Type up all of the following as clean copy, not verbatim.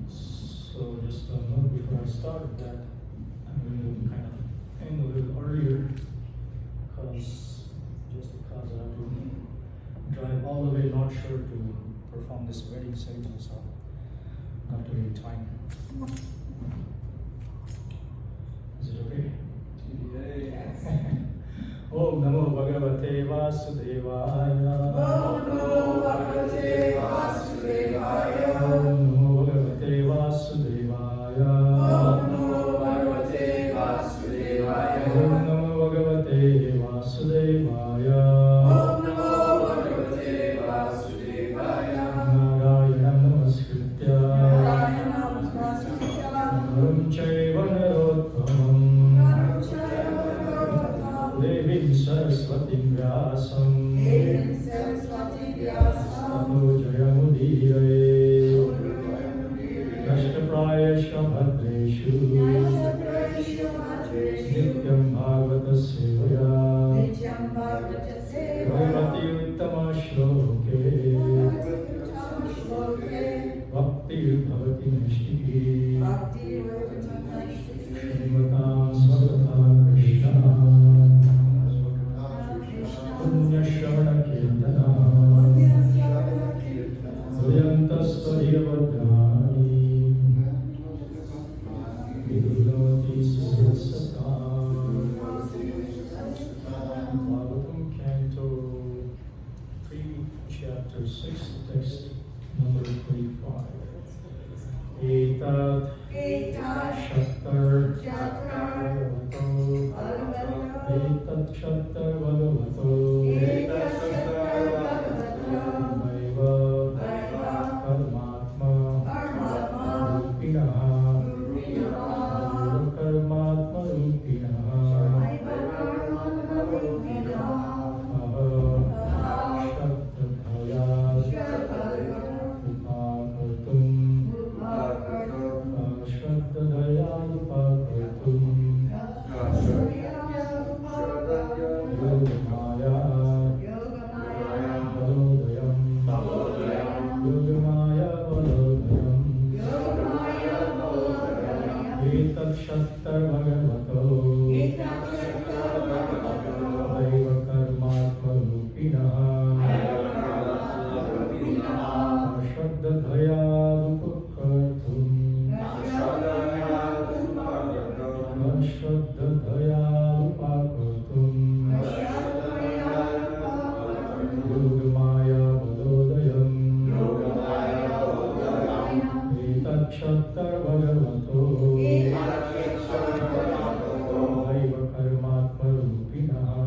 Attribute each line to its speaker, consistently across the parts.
Speaker 1: So just a note before I start that I'm going to kind of end a little earlier because I have to drive all the way North Shore to perform this wedding ceremony, so got to be in time. Is it okay?
Speaker 2: Yes.
Speaker 1: Om Namo Bhagavate Vasudevaya.
Speaker 2: Om Namo Bhagavate Vasudevaya.
Speaker 1: Om Namo Bhagavate Vasudevaya.
Speaker 2: Om Namo Bhagavate Vasudevaya.
Speaker 1: Om Namo Bhagavate Vasudevaya.
Speaker 2: Om Namo Bhagavate Vasudevaya.
Speaker 1: Narayana Namaskritya.
Speaker 2: Narayana Namaskritya.
Speaker 1: Naram Chaiva Narottamam. Devim Saraswatim Vyasam.
Speaker 2: Devim Saraswati Vyasam.
Speaker 1: Tato Jayamudire. Rashtraprayasha Bhadreshu. Nityam Bhagavata Sevaya.
Speaker 2: Nityam Bhagavata Sevaya.
Speaker 1: Bhagavati Uttama Shloke. Bhakti Bhavati Nishtiki.
Speaker 2: Bhakti Bhavati
Speaker 1: Srimatam Swagata Krishna. Punya Shravana Kirtana. Suyantastvariya Vadrani. Vidunoti Susatam. Bhagavatam Canto 3, Chapter 6, text number 25. Etat Shattar Bhagavato. Etat Shattar Bhagavato. Daiva Karmatma Rupinaha. Daiva Karmatma Rupinaha. Shattar Bhagavato. Daiva Karmatma Rupinaha. Shraddhaya Dupakartum. Shraddhaya Dupakartum. Yogamaya Balodayam. Etat Shattar Bhagavato. Daiva Karmatma Rupinaha.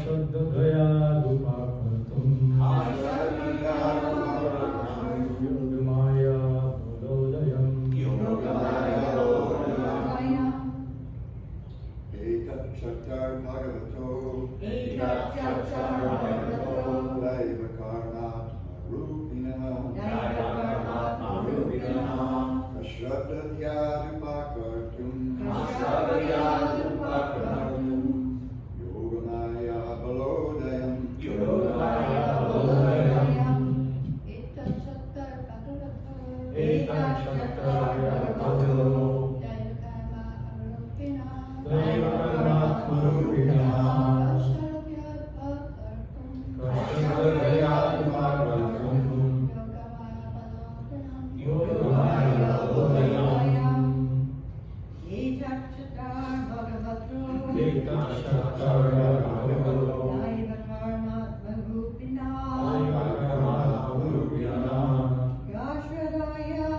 Speaker 1: Shraddhaya Dupakartum. Yogamaya Balodayam.
Speaker 3: Etat Shattar Bhagavato.
Speaker 2: Etat Shattar Bhagavato.
Speaker 3: Daiva Karmatma Rupinaha.
Speaker 2: Daiva Karmatma Rupinaha.
Speaker 3: Shraddhaya Dupakartum.
Speaker 2: Shraddhaya Dupakartum.
Speaker 3: Yogamaya Balodayam.
Speaker 2: Yogamaya Balodayam. Etat Shattar Bhagavato.
Speaker 1: Etat Shattar Bhagavato.
Speaker 2: Daiva Karmatma Rupinaha.
Speaker 1: Shraddhaya Dupakartum. Yogamaya Balodayam.
Speaker 2: Etat Shattar Bhagavato.
Speaker 1: Etat Shattar Bhagavato.
Speaker 2: Daiva Karmatma Rupinaha.
Speaker 1: Daiva Karmatma Rupinaha.
Speaker 2: Shraddhaya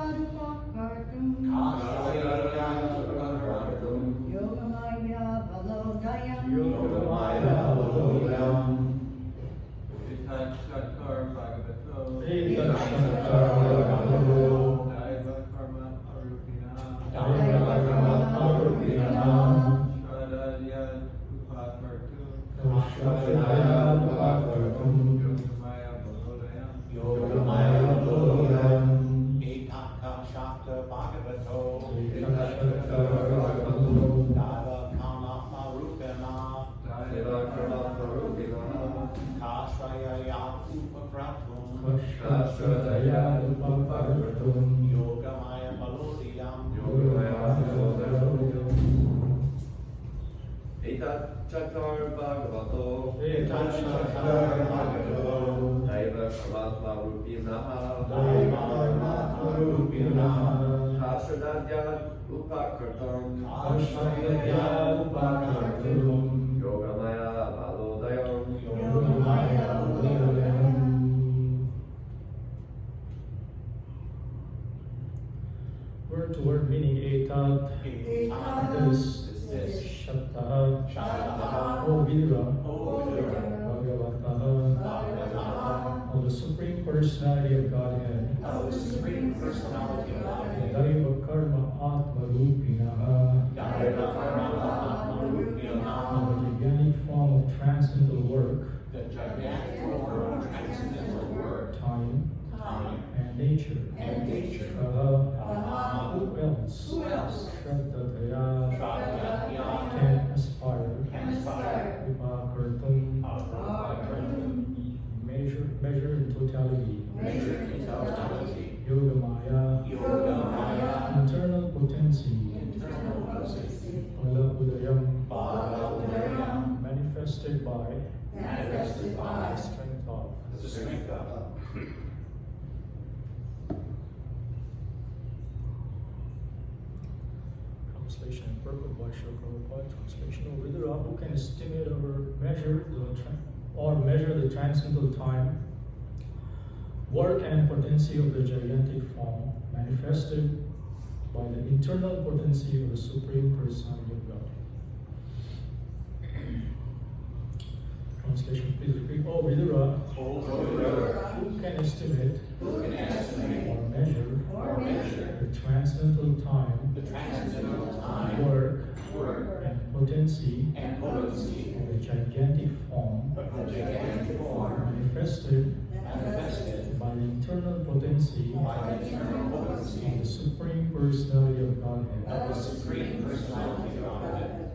Speaker 2: Dupakartum. Yogamaya Balodayam.
Speaker 1: Yogamaya Balodayam.
Speaker 4: Etat Shattar Bhagavato.
Speaker 1: Etat Shattar Bhagavato.
Speaker 4: Daiva Karmatma Rupinaha.
Speaker 1: Daiva Karmatma Rupinaha.
Speaker 4: Shraddhaya Dupakartum.
Speaker 1: Shraddhaya Dupakartum.
Speaker 4: Yogamaya Balodayam.
Speaker 1: Yogamaya Balodayam.
Speaker 5: Etat Shattar Bhagavato.
Speaker 1: Etat Shattar Bhagavato.
Speaker 5: Daiva Karmatma Rupinaha. Bodhiyam.
Speaker 6: Yogamaya Bodhayam. Etat Chatar Bhagavato.
Speaker 5: Etat Chatar Bhagavato.
Speaker 6: Daiva Paramatma Rupinaha.
Speaker 5: Daiva Paramatma Rupinaha.
Speaker 6: Ashradadya Upakartam.
Speaker 5: Ashradadya Upakartam.
Speaker 6: Yogamaya Balodayam.
Speaker 5: Yogamaya Bodhayam.
Speaker 1: Word to word meaning etat.
Speaker 5: Etat.
Speaker 1: This. Shattaha.
Speaker 5: Shattaha.
Speaker 1: O Vidura.
Speaker 5: Bhagavatam.
Speaker 1: Bhagavataha. Of the Supreme Personality of Godhead.
Speaker 5: Of the Supreme Personality of Godhead.
Speaker 1: Daiva Karma Atma Rupinaha.
Speaker 5: Daiva Karma Atma
Speaker 1: Of
Speaker 5: Rupinaha.
Speaker 1: the gigantic form of transcendental work,
Speaker 5: The gigantic form of transcendental work.
Speaker 1: time, and nature.
Speaker 5: And nature.
Speaker 1: Who else?
Speaker 5: Who else?
Speaker 1: Shraddhaya
Speaker 5: Shraddhaya
Speaker 1: can aspire.
Speaker 5: can aspire.
Speaker 1: Upakartum. Measure in totality.
Speaker 5: Measure in totality.
Speaker 1: Yogamaya.
Speaker 5: Yogamaya.
Speaker 1: Internal potency.
Speaker 5: Internal potency.
Speaker 1: Udayam.
Speaker 5: Bhagavatam.
Speaker 1: Manifested by
Speaker 5: Manifested by
Speaker 1: the strength of.
Speaker 5: the strength of.
Speaker 1: Translation and purport by Srila Prabhupada. Translation of Vidura, who can estimate or measure the transcendental time, work and potency of the gigantic form, manifested by the internal potency of the Supreme Personality of God. Translation, please repeat. Oh Vidura, who can estimate or measure the transcendental time, work and potency of the gigantic form, manifested by the internal potency of the Supreme Personality of Godhead.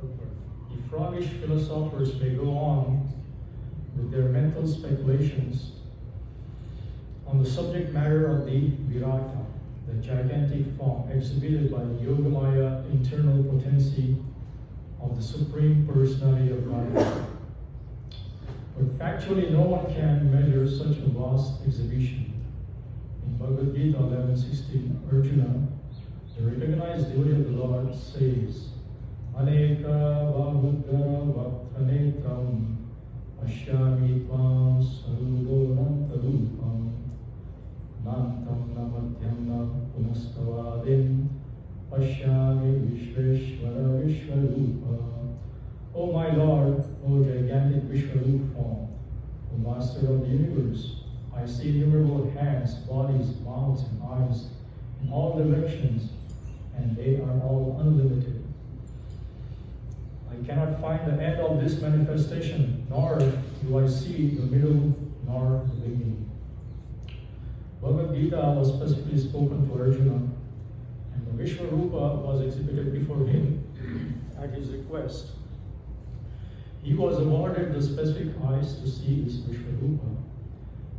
Speaker 1: The froggish philosophers may go on with their mental speculations on the subject matter of the Virata, the gigantic form exhibited by the Yogamaya internal potency of the Supreme Personality of Godhead. But factually, no one can measure such a vast exhibition. In Bhagavad Gita 11:16, Arjuna, the recognized devotee of the Lord, says, Aneka Vahudara Vaktanetram Ashyami Tvam Sarudonantarupam Nantam Namadhyam Na Punastavadim Ashyami Vishveshvara Vishvarupa. O my Lord, O gigantic Vishvarupa form, O Master of the universe, I see innumerable hands, bodies, mouths, and eyes in all directions, and they are all unlimited. I cannot find the end of this manifestation, nor do I see the middle nor the beginning. Bhagavad Gita was specifically spoken to Arjuna, and the Vishvarupa was exhibited before him at his request. He was awarded the specific eyes to see this Vishvarupa.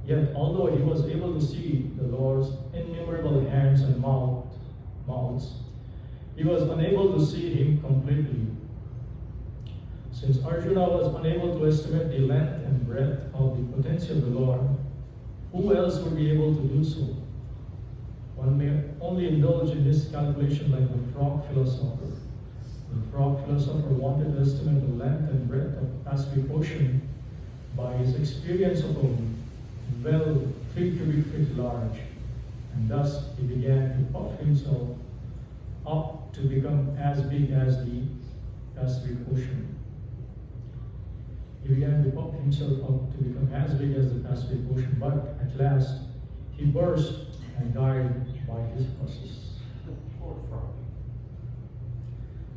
Speaker 1: Yet, although he was able to see the Lord's innumerable hands and mouths, he was unable to see him completely. Since Arjuna was unable to estimate the length and breadth of the potency of the Lord, who else would be able to do so? One may only indulge in this calculation like the frog philosopher. The frog philosopher wanted to estimate the length and breadth of the Pacific Ocean by his experience of a well 3 cubic feet large, and thus he began to puff himself up to become as big as the Pacific Ocean. He began to puff himself up to become as big as the Pacific Ocean, but at last he burst and died by this process.
Speaker 5: Poor frog.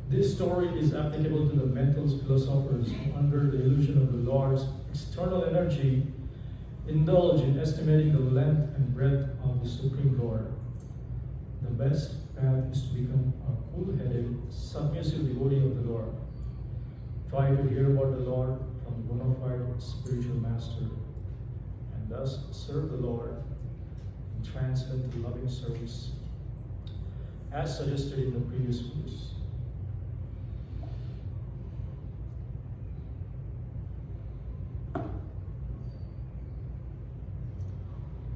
Speaker 1: This story is applicable to the mental philosophers who, under the illusion of the Lord's external energy, indulge in estimating the length and breadth of the Supreme Lord. The best path is to become a cool-headed, submissive devotee of the Lord. Try to hear about the Lord from a bona fide spiritual master, and thus serve the Lord in transcendental loving service as suggested in the previous verse.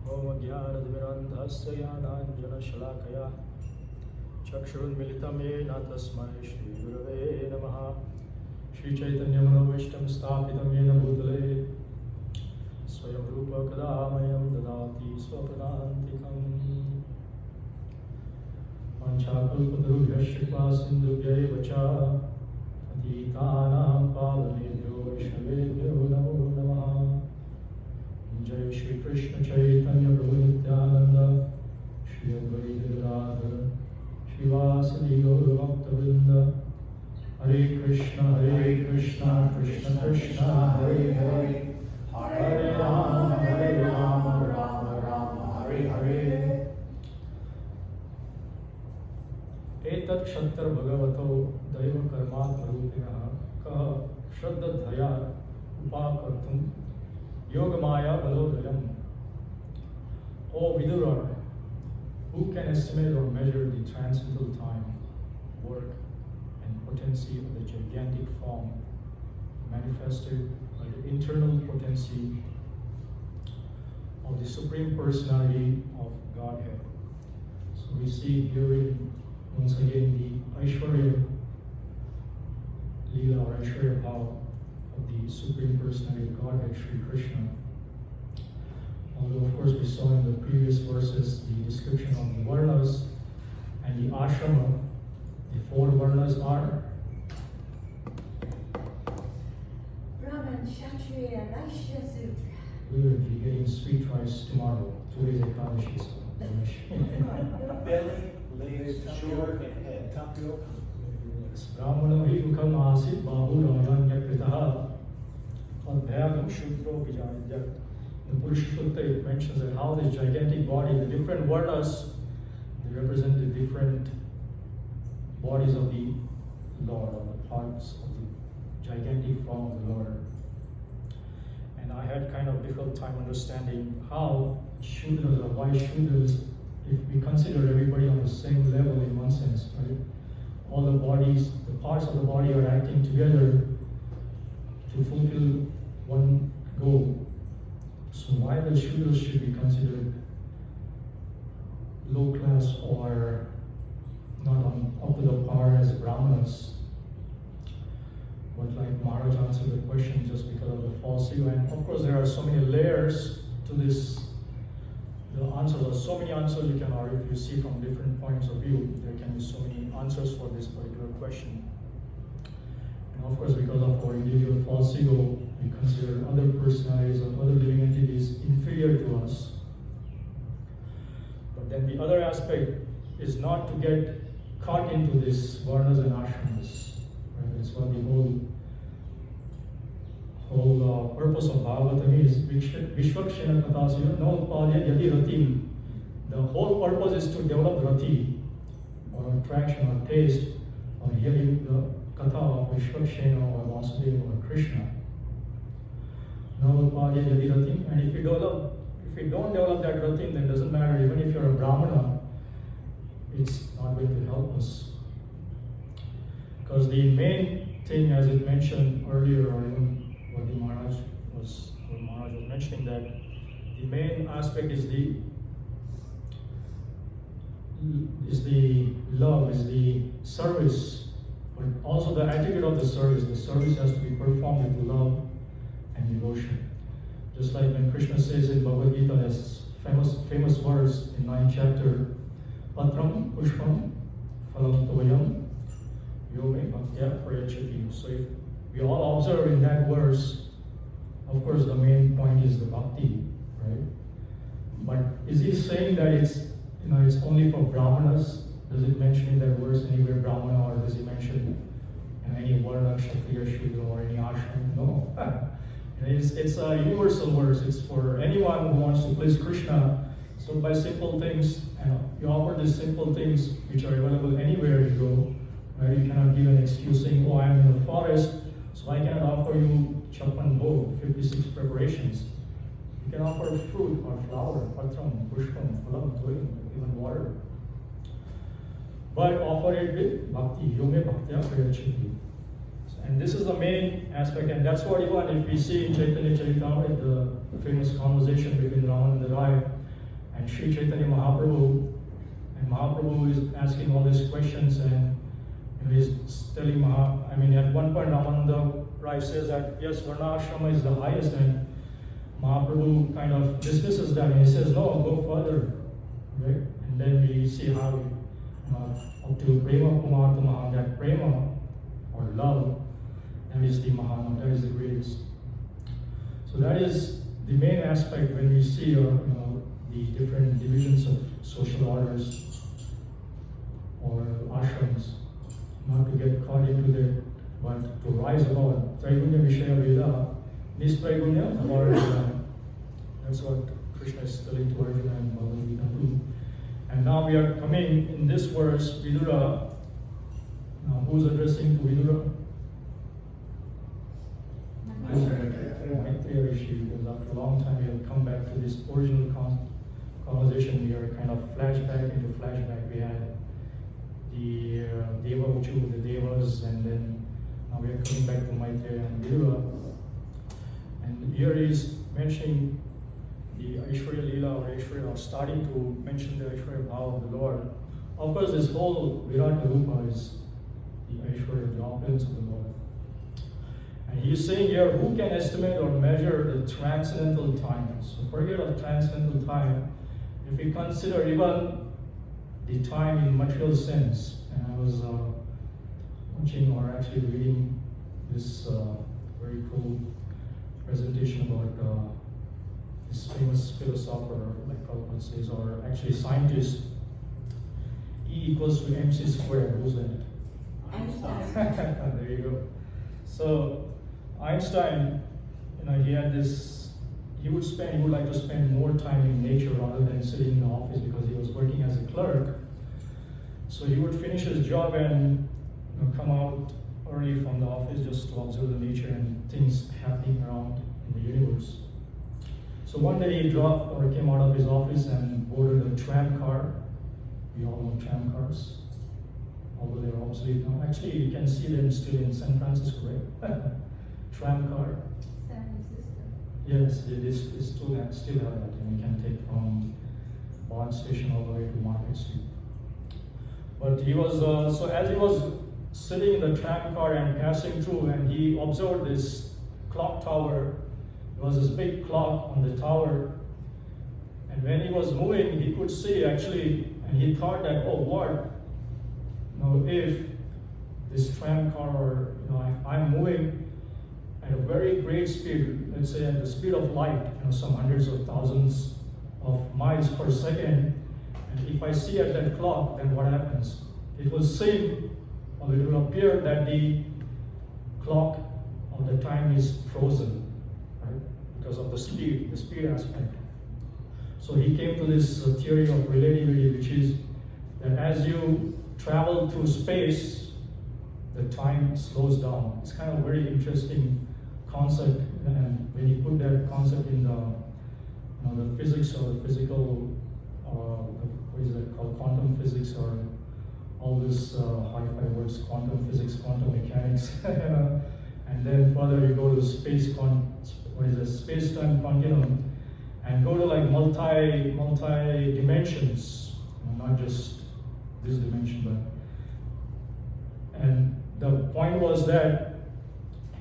Speaker 1: Om Jnanadmirandhasya Jnananjanashalakaya Chakshurunmilitam Yena Tasmai Shri Gurave Namaha Shri Chaitanya Manavishtam Sthapitam Yena Bhutale Swayam Rupa Kadamayam Dadati Swapadantikam Panchakalpatarubhyasya Kripa Sindhubhyaiva Cha Patitanam Pavanebhyo Vaishnavebhyo Namo Namaha Jai Shri Krishna Chaitanya Prabhu Nityananda Shri Advaita Gadadhar Shri Vasadi Gaura Bhakta-vrinda Hare Krishna Krishna Krishna Hare Hare Hare Rama Rama Rama Hare Hare Etat Kshattar Bhagavato Daiva Karmatma Rupinah Kaha Shraddhaya Upakartum Yogamaya Balodayam. O Vidura, who can estimate or measure the transcendental time, work, and potency of the gigantic form manifested by the internal potency of the Supreme Personality of Godhead? So we see here once again the Aishwarya Leela or Aishwarya Bhava of the Supreme Personality of Godhead, Sri Krishna. Although of course we saw in the previous verses the description of the Varnas and the Ashrama, the 4 Varnas are
Speaker 2: Brahman, Kshatriya, Vaishya Sutra.
Speaker 1: we will be getting sweet rice tomorrow. Today's Ekadashi.
Speaker 5: Belly, legs, shoulder, and head.
Speaker 1: Brahmanam hi mukham asit bahu ramanya kritaha adhyagam shudro vijayat. The Purusha Sutta, it mentions that how this gigantic body, the different varnas, they represent the different bodies of the Lord, or the parts of the gigantic form of the Lord. And I had kind of difficult time understanding how Shudras or why Shudras, if we consider everybody on the same level in one sense, right? All the bodies, the parts of the body are acting together to fulfill one goal. So why the Shudras should be considered low class or not on up to the par as Brahmanas? But like Maharaj answered the question just because of the false ego. And of course there are so many layers to this. The answers are so many answers you can argue. If you see from different points of view, there can be so many answers for this particular question. And of course, because of our individual false ego, we consider other personalities or other living entities inferior to us. But then the other aspect is not to get caught into this varnas and ashramas. Right? That's what the whole purpose of Bhagavatam is Vishwakshena Kathasya no Padya Yadi Rati. The whole purpose is to develop Rati, or attraction or taste, or hearing the Katha of Vishwakshena or Vasudeva or Krishna. No Padya Yadi Rati. And if you don't develop that Rati, then it doesn't matter, even if you're a Brahmana, it's not going to help us. Because the main thing, as it mentioned earlier, or even what Maharaj was mentioning, that the main aspect is the love, is the service, but also the attitude of the service. The service has to be performed with love and devotion. Just like when Krishna says in Bhagavad Gita, there's famous words in 9th chapter, Patram Pushpam Phalam Toyam Yome Bhaktya Prayachati. So if we all observe in that verse, of course the main point is the bhakti, right? But is he saying that it's only for Brahmanas? Does it mention in that verse anywhere Brahmana, or does he mention any Varna, Kshatriya, Shudra, or any ashram? No. It's a universal verse. It's for anyone who wants to please Krishna. So by simple things, you offer these simple things which are available anywhere you go. Right? You cannot give an excuse saying, oh, I'm in the forest, so I cannot offer you Chapan Bhog, 56 preparations. You can offer fruit or flower, patram, pushpam, phalam, toyam, even water. but offer it with bhakti, yome bhaktya prayachiti. And this is the main aspect, and that's what even if we see in Chaitanya Charitamrita, the famous conversation between Ramananda Rai and Sri Chaitanya Mahaprabhu, and Mahaprabhu is asking all these questions, and he's telling at one point Ramananda Rai says that yes, Varna Ashrama is the highest, and Mahaprabhu kind of dismisses that, and he says no, go further, right? And then we see how up to Prema Pumartama, that Prema or love, that is the Mahana, that is the greatest. So that is the main aspect when we see the different divisions of social orders or ashrams, not to get caught into that, but to rise above. Traigunya Vishaya Veda, Nistraigunya Avarajana. That's what Krishna is telling to Arjuna and Bhagavad Gita too. And now we are coming in this verse, Vidura. Now who's addressing to Vidura? Maitreya Rishi, because after a long time we have come back to this original conversation. We are kind of flashback into flashback. We had the Deva Uchu, the Devas, and then now we are coming back to Maitreya and Vidura. And here he is mentioning the Aishwarya Leela or Aishwarya, or starting to mention the Aishwarya Bhava of the Lord. Of course, this whole Virat Rupa is the Aishwarya, the opulence of the Lord. And he is saying here, who can estimate or measure the transcendental time? So forget of transcendental time. If we consider even the time in material sense, and I was watching or actually reading this very cool presentation about this famous philosopher, like Prabhupada says, or actually scientist, E equals to mc squared. Who's that?
Speaker 2: Einstein.
Speaker 1: There you go. So Einstein, he had this, he would like to spend more time in nature rather than sitting in the office, because he was working as a clerk. So he would finish his job and come out early from the office just to observe the nature and things happening around in the universe. So one day he dropped or came out of his office and boarded a tram car. We all know tram cars, although they're obsolete now. Actually, you can see them still in San Francisco, right? Tram car.
Speaker 2: San Francisco.
Speaker 1: Yes, it still have that, and you can take from Bond Station all the way to Market Street. But he was, so as he was sitting in the tram car and passing through, and he observed this clock tower. There was this big clock on the tower, and when he was moving, he could see actually, and he thought that, oh, what? If this tram car, or if I'm moving at a very great speed, let's say at the speed of light, some hundreds of thousands of miles per second, and if I see at that clock, then what happens? It will seem, or it will appear that the clock of the time is frozen, right? Because of the speed aspect. So he came to this theory of relativity, which is that as you travel through space, the time slows down. It's kind of a very interesting concept, and when you put that concept in the physics or the physical, what is it called, quantum physics, or all this hi-fi words, quantum physics, quantum mechanics, and then further you go to space-time continuum, and go to like multi dimensions, not just this dimension, but, and the point was that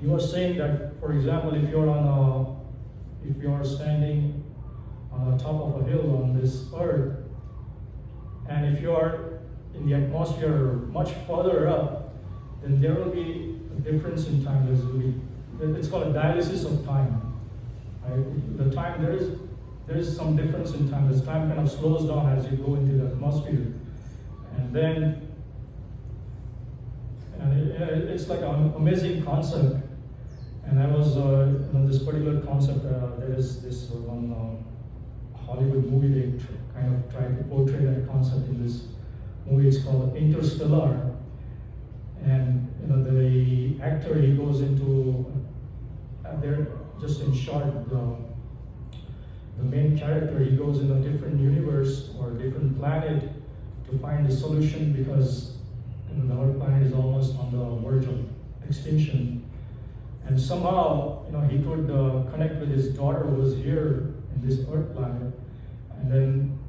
Speaker 1: he was saying that, for example, if you are standing on the top of a hill on this earth, and if you are in the atmosphere much further up, then there will be a difference in time. It's called a dialysis of time. Right? The time, there is some difference in time. This time kind of slows down as you go into the atmosphere, and then it's like an amazing concept. And I was this particular concept. There is this one Hollywood movie. They kind of tried to portray that concept in this movie. It's called Interstellar, and the actor, he goes into there, just in short, the main character, he goes in a different universe or a different planet to find the solution because the Earth planet is almost on the verge of extinction. And somehow, he could connect with his daughter who was here in this Earth planet. And then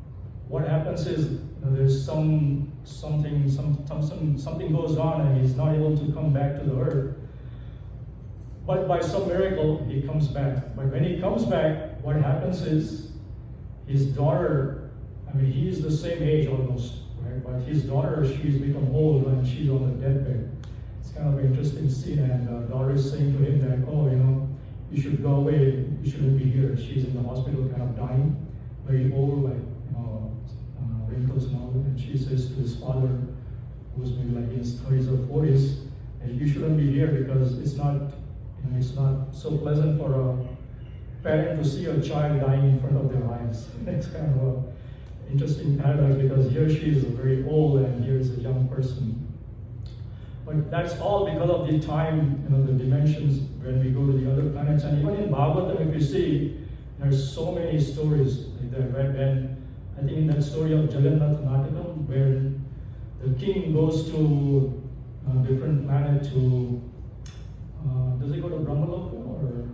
Speaker 1: what happens is, there's something goes on, and he's not able to come back to the Earth. But by some miracle, he comes back. But when he comes back, what happens is his daughter, he is the same age almost, right? But his daughter, she's become old and she's on the deathbed. It's kind of an interesting scene, and the daughter is saying to him that, you should go away, you shouldn't be here. She's in the hospital kind of dying, very old, like, wrinkles and all. And she says to his father, who's maybe like in his 30s or 40s, that you shouldn't be here because it's not so pleasant for a parent to see a child dying in front of their eyes. It's kind of an interesting paradox because here she is very old and here is a young person. But that's all because of the time, the dimensions when we go to the other planets. And even in Bhagavatam, if you see, there's so many stories like that, right? And I think in that story of Jagannath Natakam, where the king goes to a different planet to, does he go to Brahmaloka, or?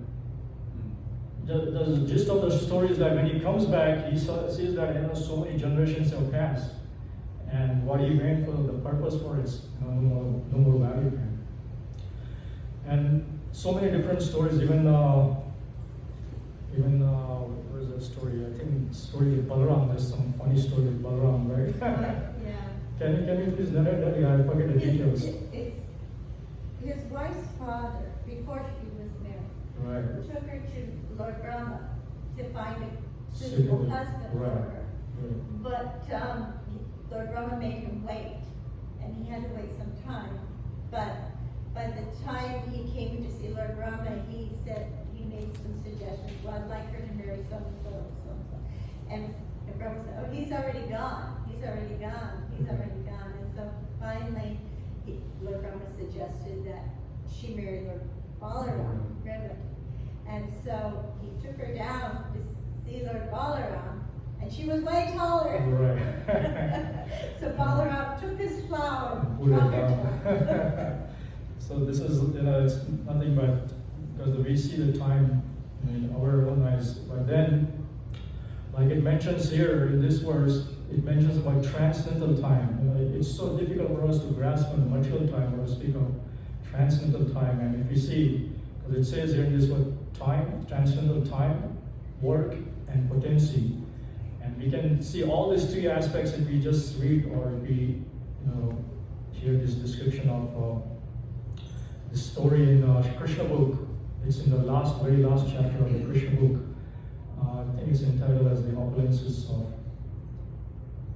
Speaker 1: The gist of the story is that when he comes back, he sees that so many generations have passed, and what he went for, the purpose for it, no more value for him. And so many different stories, even what is that story? I think story with Balaram. There's some funny story with Balaram, right?
Speaker 2: Yeah.
Speaker 1: Can you please narrate that? Yeah, I forget the details.
Speaker 2: It's his wife's father, before she was married,
Speaker 1: Right.
Speaker 2: took her to Lord Brahma to find a suitable
Speaker 1: Suitable.
Speaker 2: husband for
Speaker 1: Right.
Speaker 2: her.
Speaker 1: Right.
Speaker 2: But Lord Brahma made him wait, and he had to wait some time. But by the time he came to see Lord Brahma, he made some suggestions. Well, I'd like her to marry so and so and so and so. And Brahma said, "Oh, he's already gone. He's already gone. He's already gone." And so finally, Lord Brahma suggested that she marry Lord Balaram, Brahma. And so he took her down to see Lord Balaram, and she was way taller.
Speaker 1: Right.
Speaker 2: So Balaram took his plow and
Speaker 1: Put it
Speaker 2: brought her
Speaker 1: down.
Speaker 2: down.
Speaker 1: So this is, it's nothing but because we see the time in our own eyes. But then, like it mentions here in this verse, it mentions about transcendental time. It's so difficult for us to grasp on the material time or to speak of transcendental time. And if you see, because it says here in this word, time, transcendental time, work, and potency. And we can see all these three aspects if we just read or if we hear this description of the story in the Krishna book. It's in the very last chapter of the Krishna book. I think it's entitled as the opulences of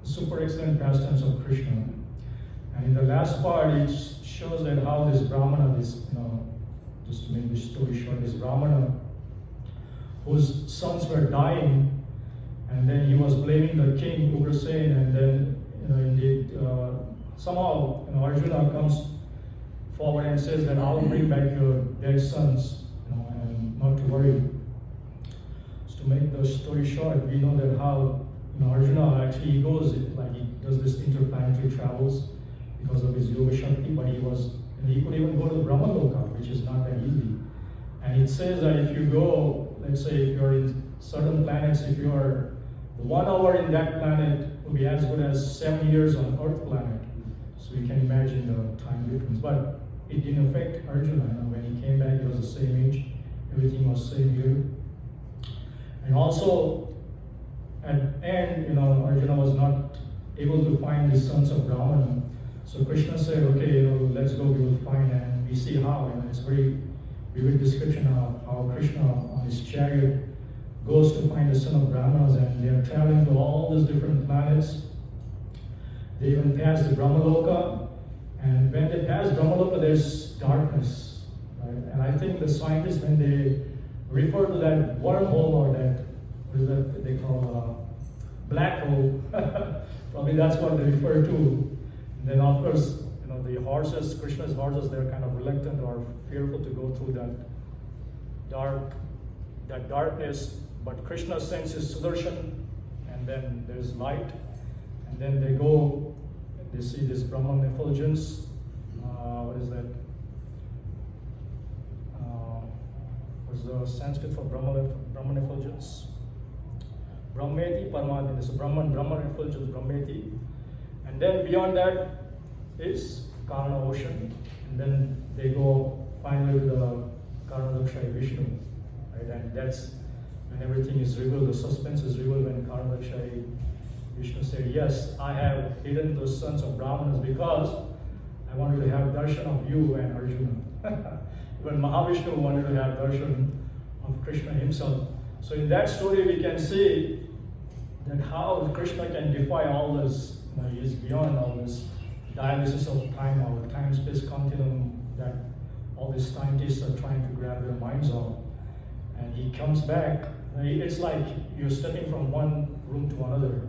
Speaker 1: super excellent pastimes of Krishna. And in the last part, it shows that how this Brahmana, just to make this story short, this Brahmana, whose sons were dying, and then he was blaming the king, Ugrasen, and then, indeed, somehow, Arjuna comes forward and says that I will bring back your dead sons, and not to worry. So to make the story short, we know that how, Arjuna actually he does this interplanetary travels because of his yoga shakti, but he could even go to Brahmaloka, which is not that easy. And it says that if you go, let's say if you're in certain planets, if you are 1 hour in that planet will be as good as 7 years on Earth planet. So you can imagine the time difference. But it didn't affect Arjuna. When he came back, he was the same age. Everything was same here. And also, at the end, Arjuna was not able to find the sons of Brahmana. So Krishna said, okay, let's go, we will find. And we see how, it's very vivid description of how Krishna on his chariot goes to find the son of Brahmanas, and they are traveling to all these different planets. They even pass the Brahmaloka, and when they pass Brahmaloka, there's darkness. Right? And I think the scientists, when they refer to that wormhole or that, what is that they call black hole, probably that's what they refer to. And then of course, the horses, Krishna's horses, they're kind of reluctant or fearful to go through that darkness. But Krishna sends his Sudarshan, and then there's light, and then they go they see this Brahman effulgence. What is that? What's the Sanskrit for Brahman effulgence? Brahmeti, Paramadina. So Brahman effulgence, Brahmeti. And then beyond that is Karna ocean. And then they go finally to the Karnadakshayi Vishnu. Right? And that's when everything is revealed, the suspense is revealed when Karnadakshayi Vishnu said, yes, I have hidden the sons of Brahmanas because I wanted to have darshan of you and Arjuna. Even Mahavishnu wanted to have darshan of Krishna himself. So in that story we can see that how Krishna can defy all this, he is beyond all this dialysis of time, our time-space continuum that all these scientists are trying to grab their minds on. And he comes back, it's like you're stepping from one room to another.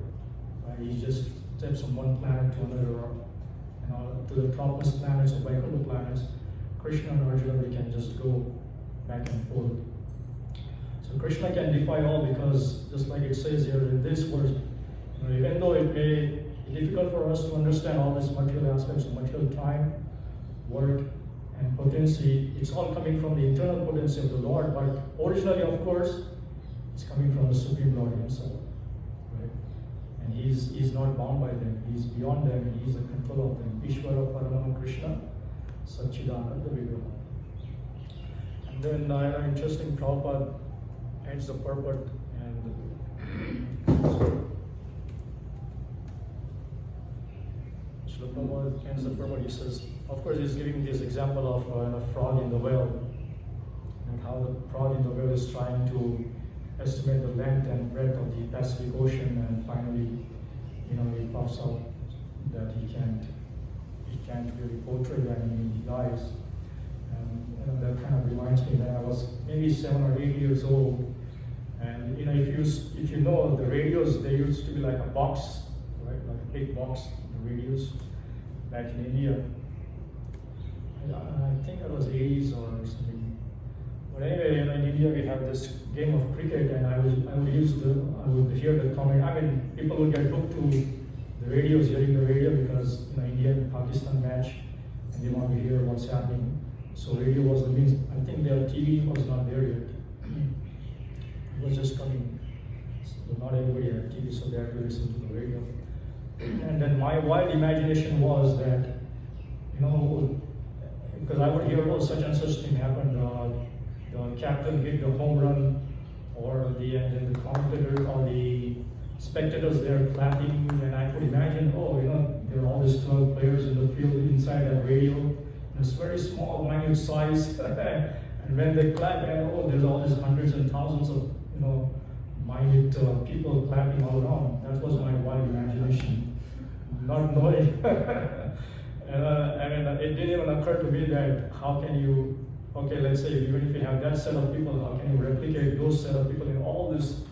Speaker 1: Right? He just steps from one planet to another, or, to the topmost planets or Vaikuntha planets. Krishna and Arjuna, they can just go back and forth. So Krishna can defy all because, just like it says here in this verse, even though it may be difficult for us to understand all these material aspects of material time, work, and potency, it's all coming from the internal potency of the Lord, but originally, of course, it's coming from the Supreme Lord himself. Right? And he's not bound by them, he's beyond them, and he's in control of them. Ishvara Paramam Krishna, Satchidananda Vigraha. And then interesting, Prabhupada ends the purport and Srila Prabhupada ends the purport. He says, of course, he's giving this example of a frog in the well, and how the frog in the well is trying to estimate the length and breadth of the Pacific Ocean, and finally, he puffs out that he can't really portray that, and he dies. And that kind of reminds me that I was maybe 7 or 8 years old, and if you know the radios, they used to be like a box, right, like a big box, the radios back in India. I think it was 80s or something. But anyway, in India we have this game of cricket, and I would hear the comment. I mean, people would get hooked to the radios, hearing the radio, because India and Pakistan match, and they want to hear what's happening. So radio was the means. I think their TV was not there yet. It was just coming. So not everybody had TV, so they had to listen to the radio. And then my wild imagination was that, because I would hear, such and such thing happened, the captain hit the home run, and then the commentators or the spectators there clapping, and I could imagine, there are all these 12 players in the field inside that radio, and it's very small, minute size, and when they clap, and there's all these hundreds and thousands of, minute people clapping all around. That was my wild imagination, not knowing. It didn't even occur to me that how can you, let's say even if you have that set of people, how can you replicate those set of people in all these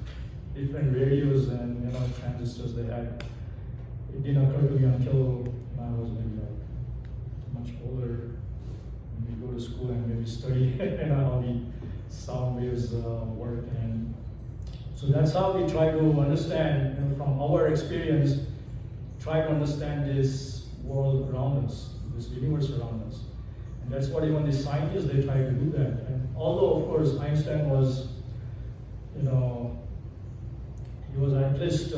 Speaker 1: different radios and transistors they had? It didn't occur to me until I was maybe much older. When we go to school and maybe study how the sound waves work, and so that's how we try to understand from our experience. Try to understand this world around us, this universe around us. And that's what even the scientists, they try to do that. And although, of course, Einstein was, he was at least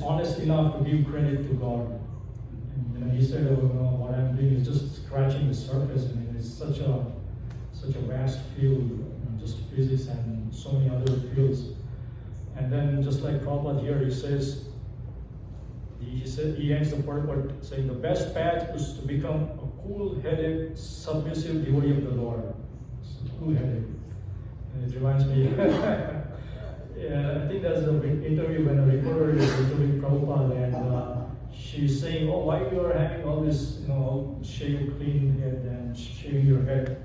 Speaker 1: honest enough to give credit to God. And he said, what I'm doing is just scratching the surface. It's such a vast field, just physics and so many other fields. And then just like Prabhupada here, he ends the purport saying the best path is to become a cool-headed, submissive devotee of the Lord. So cool-headed. And it reminds me, I think there's an interview when a reporter is interviewing Prabhupada, and she's saying, why you are having all this, shave, clean head and shaving your head?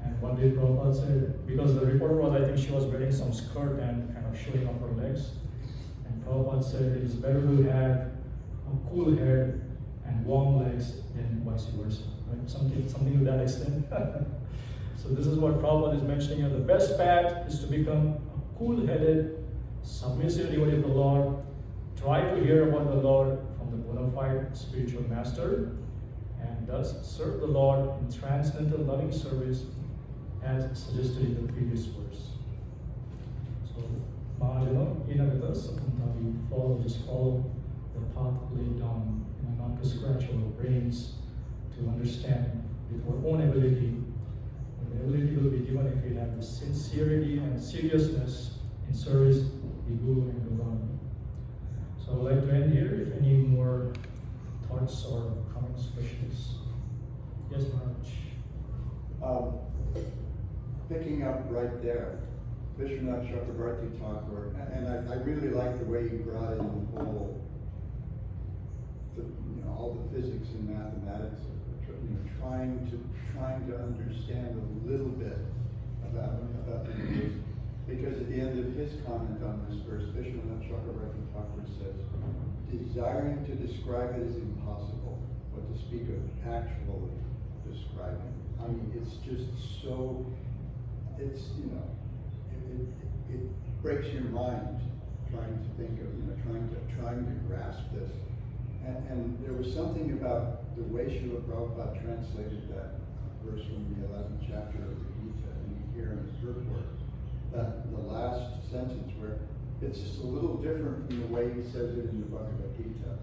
Speaker 1: And one day Prabhupada said, because the reporter was, I think she was wearing some skirt and kind of showing off her legs. And Prabhupada said it is better to have a cool head and warm legs than vice versa. Right? Something to that extent. So this is what Prabhupada is mentioning here. The best path is to become a cool-headed, submissive devotee of the Lord. Try to hear about the Lord the bona fide spiritual master, and thus serve the Lord in transcendental loving service as suggested in the previous verse. So, Mahajana, Inagata, Sakantavi, just follow the path laid down, not to scratch our brains, to understand with our own ability. The ability will be given if we have the sincerity and seriousness in service, the Guru and the Rama. So I would like to end here. If any more thoughts or comments, questions? Yes, Maharaj.
Speaker 3: Picking up right there, Vishwanath Chakrabarti Thakur, and I really like the way you brought in the whole, all the physics and mathematics, trying to understand a little bit about the universe. Because at the end of his comment on this verse, Vishwanath Chakrabarti Thakur says, desiring to describe it is impossible, but to speak of actually describing. I mean, it's just so, it breaks your mind trying to think of, trying to grasp this. And there was something about the way Srila Prabhupada translated that verse from the 11th chapter of the Gita and here in the purport, that the last sentence where it's just a little different from the way he says it in the Bhagavad Gita.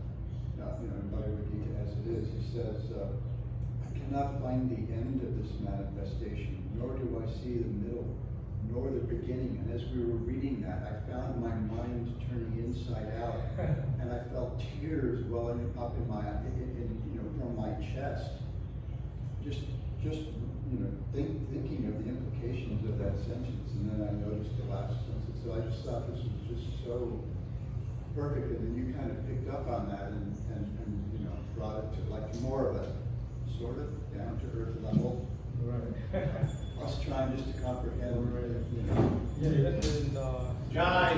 Speaker 3: In Bhagavad Gita as it is, he says, I cannot find the end of this manifestation, nor do I see the middle, nor the beginning. And as we were reading that, I found my mind turning inside out, and I felt tears welling up in my, from my chest. Just thinking of the implications of that sentence, and then I noticed the last sentence. So I just thought this was just so perfect, and then you kind of picked up on that and brought it to like more of a sort of down to earth level.
Speaker 1: Right.
Speaker 3: Us trying just to comprehend.
Speaker 1: Yeah, even
Speaker 5: Jai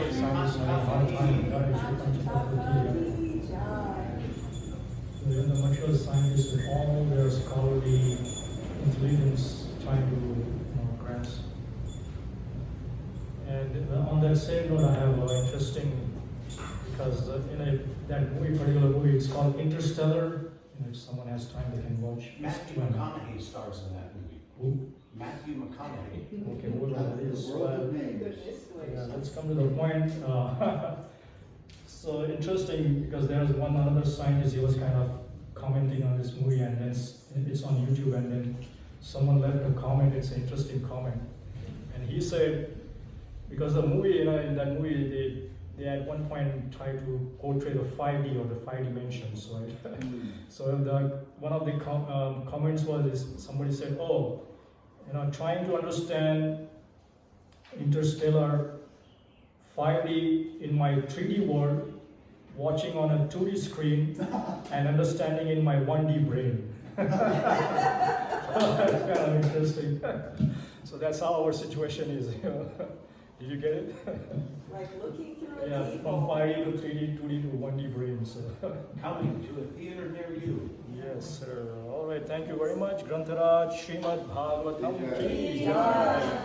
Speaker 1: even the material scientists with all their scholarly intelligence trying to grasp. And on that same note, I have an interesting, because that particular movie, it's called Interstellar. If someone has time, they can watch.
Speaker 5: Matthew McConaughey stars in that movie.
Speaker 1: Who?
Speaker 5: Matthew McConaughey.
Speaker 1: Okay, hold on. Yeah, let's come to the point. So interesting, because there's another scientist, he was kind of commenting on this movie, and then it's on YouTube, and then someone left a comment. It's an interesting comment, and he said, because the movie, in that movie, they at one point try to portray the 5D or the 5 dimensions, right? So one of the comments was somebody said, trying to understand Interstellar 5D in my 3D world, watching on a 2D screen, and understanding in my 1D brain. That's kind of interesting. So that's how our situation is. Did you get it?
Speaker 7: Like looking through a
Speaker 1: Yeah, from
Speaker 7: keyhole.
Speaker 1: 5D to 3D, 2D to 1D brain. So.
Speaker 5: Coming to a theater near you.
Speaker 1: Yes, sir. All right, thank you very much. Grantharaj, Srimad Bhagavatam
Speaker 3: Jai.
Speaker 1: ki Jai.